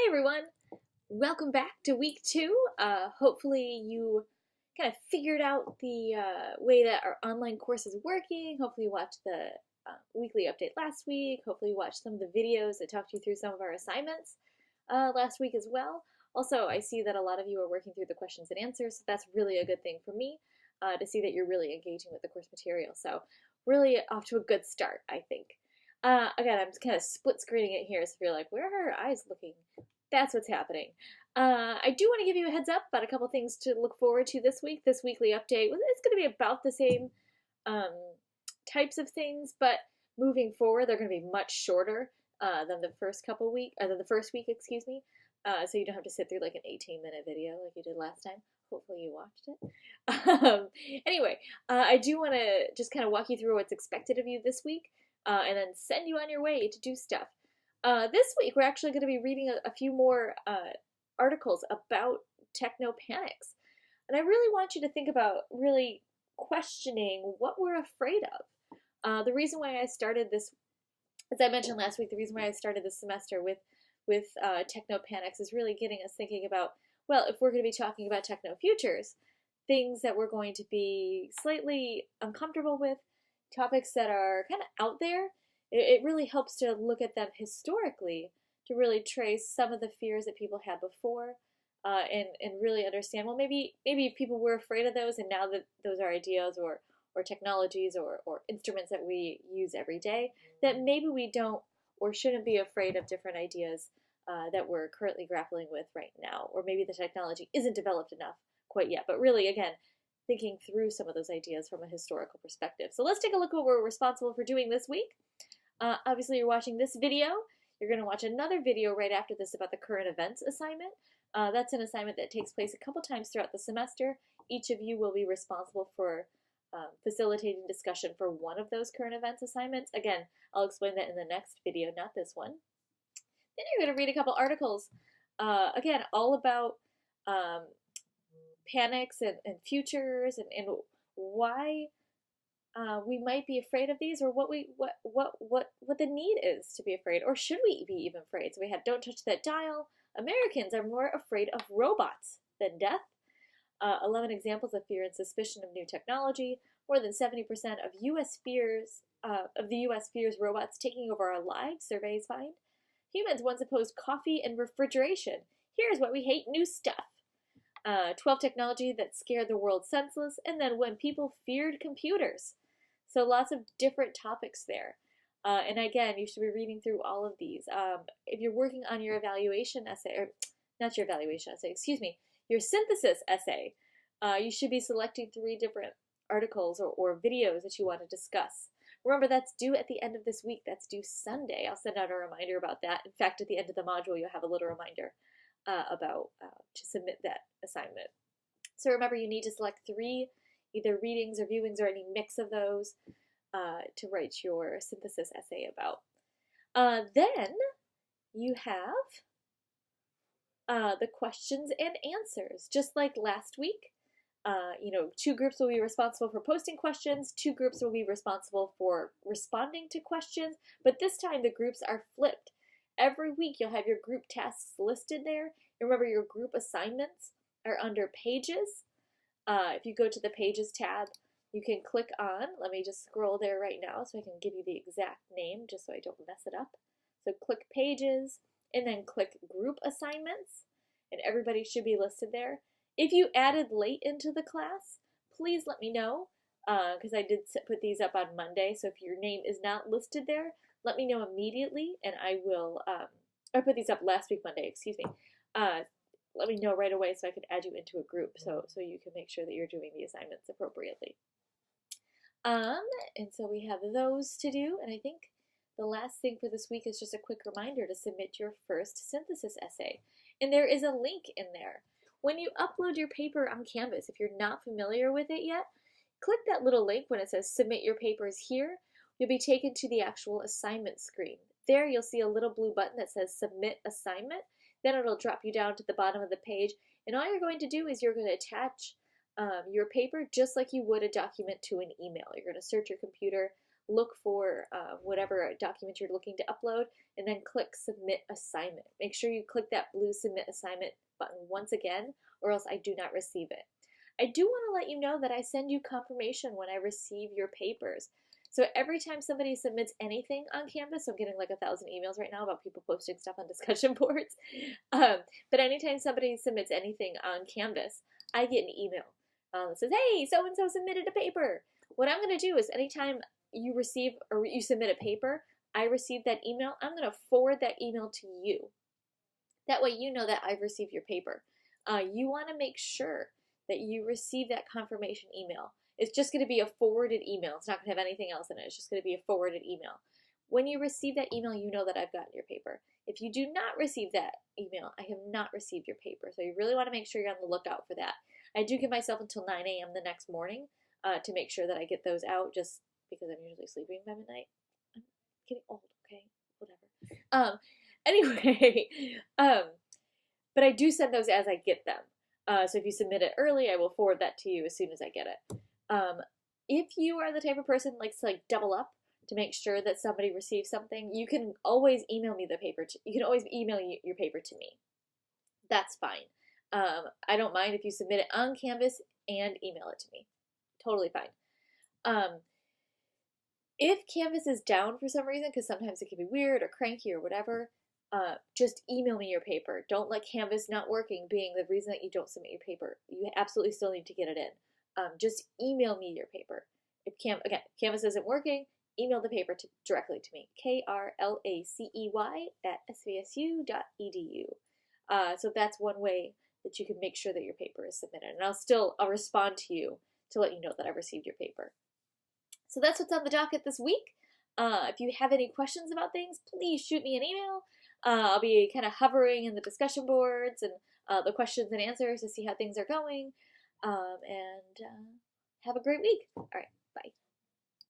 Hey everyone, welcome back to week 2. Hopefully you kind of figured out the way that our online course is working. Hopefully you watched the weekly update last week. Hopefully you watched some of the videos that talked you through some of our assignments last week as well. Also, I see that a lot of you are working through the questions and answers, so that's really a good thing for me to see that you're really engaging with the course material. So really off to a good start, I think. Again, I'm just kind of split screening it here, so if you're like, where are her eyes looking? That's what's happening. I do want to give you a heads up about a couple things to look forward to this week. This weekly update, it's going to be about the same types of things, but moving forward, they're going to be much shorter than the first week, excuse me. So you don't have to sit through like an 18-minute video like you did last time. Hopefully you watched it. Anyway, I do want to just kind of walk you through what's expected of you this week, and then send you on your way to do stuff. This week, we're actually going to be reading a few more articles about techno-panics. And I really want you to think about really questioning what we're afraid of. The reason why I started this, as I mentioned last week, the reason why I started this semester with techno-panics is really getting us thinking about, well, if we're going to be talking about techno-futures, things that we're going to be slightly uncomfortable with, topics that are kind of out there. It really helps to look at them historically to really trace some of the fears that people had before and really understand, well, maybe people were afraid of those, and now that those are ideas or technologies or instruments that we use every day, that maybe we don't or shouldn't be afraid of different ideas that we're currently grappling with right now, or maybe the technology isn't developed enough quite yet. But really, again, thinking through some of those ideas from a historical perspective. So let's take a look at what we're responsible for doing this week. Obviously, you're watching this video. You're going to watch another video right after this about the current events assignment. That's an assignment that takes place a couple times throughout the semester. Each of you will be responsible for facilitating discussion for one of those current events assignments. Again, I'll explain that in the next video, not this one. Then you're going to read a couple articles, again, all about panics and futures and why we might be afraid of these, or what the need is to be afraid, or should we be even afraid? So we have Don't Touch That Dial. Americans are more afraid of robots than death. 11 examples of fear and suspicion of new technology. More than 70% of the U.S. fears robots taking over our lives, surveys find. Humans once opposed coffee and refrigeration. Here's why we hate new stuff. 12 technology that scared the world senseless, and then when people feared computers. So lots of different topics there. And again, you should be reading through all of these. If you're working on your evaluation essay, or not your evaluation essay, excuse me, your synthesis essay, you should be selecting 3 different articles or videos that you want to discuss. Remember, that's due at the end of this week. That's due Sunday. I'll send out a reminder about that. In fact, at the end of the module, you'll have a little reminder about to submit that assignment. So remember, you need to select 3 either readings or viewings or any mix of those to write your synthesis essay about. Then you have the questions and answers, just like last week. 2 groups will be responsible for posting questions, 2 groups will be responsible for responding to questions, but this time the groups are flipped. Every week you'll have your group tasks listed there. Remember, your group assignments are under Pages. If you go to the Pages tab, you can click on, let me just scroll there right now so I can give you the exact name just so I don't mess it up. So click Pages and then click Group Assignments, and everybody should be listed there. If you added late into the class, please let me know, because I did put these up on Monday, so if your name is not listed there, let me know immediately, and I will, I put these up last week Monday, excuse me. Let me know right away so I can add you into a group so you can make sure that you're doing the assignments appropriately. And so we have those to do, and I think the last thing for this week is just a quick reminder to submit your first synthesis essay. And there is a link in there. When you upload your paper on Canvas, if you're not familiar with it yet, click that little link when it says submit your papers here. You'll be taken to the actual assignment screen. There you'll see a little blue button that says submit assignment. Then it'll drop you down to the bottom of the page, and all you're going to do is you're going to attach your paper just like you would a document to an email. You're going to search your computer, look for whatever document you're looking to upload, and then click Submit Assignment. Make sure you click that blue Submit Assignment button once again, or else I do not receive it. I do want to let you know that I send you confirmation when I receive your papers. So every time somebody submits anything on Canvas, I'm getting like 1,000 emails right now about people posting stuff on discussion boards. But anytime somebody submits anything on Canvas, I get an email that says, hey, so-and-so submitted a paper. What I'm going to do is anytime you receive or you submit a paper, I receive that email, I'm going to forward that email to you. That way you know that I've received your paper. You want to make sure that you receive that confirmation email. It's just going to be a forwarded email. It's not going to have anything else in it. It's just going to be a forwarded email. When you receive that email, you know that I've gotten your paper. If you do not receive that email, I have not received your paper. So you really want to make sure you're on the lookout for that. I do give myself until 9 a.m. the next morning to make sure that I get those out, just because I'm usually sleeping by midnight. I'm getting old, okay? Whatever. Anyway, but I do send those as I get them. So if you submit it early, I will forward that to you as soon as I get it. If you are the type of person that likes to double up to make sure that somebody receives something, you can always email me the paper. You can always email your paper to me. That's fine. I don't mind if you submit it on Canvas and email it to me. Totally fine. If Canvas is down for some reason, because sometimes it can be weird or cranky or whatever, just email me your paper. Don't let Canvas not working being the reason that you don't submit your paper. You absolutely still need to get it in. Just email me your paper. If Canvas isn't working, email the paper directly to me, krlacey@svsu.edu. So that's one way that you can make sure that your paper is submitted. And I'll respond to you to let you know that I've received your paper. So that's what's on the docket this week. If you have any questions about things, please shoot me an email. I'll be kind of hovering in the discussion boards and the questions and answers to see how things are going. And have a great week. All right, bye.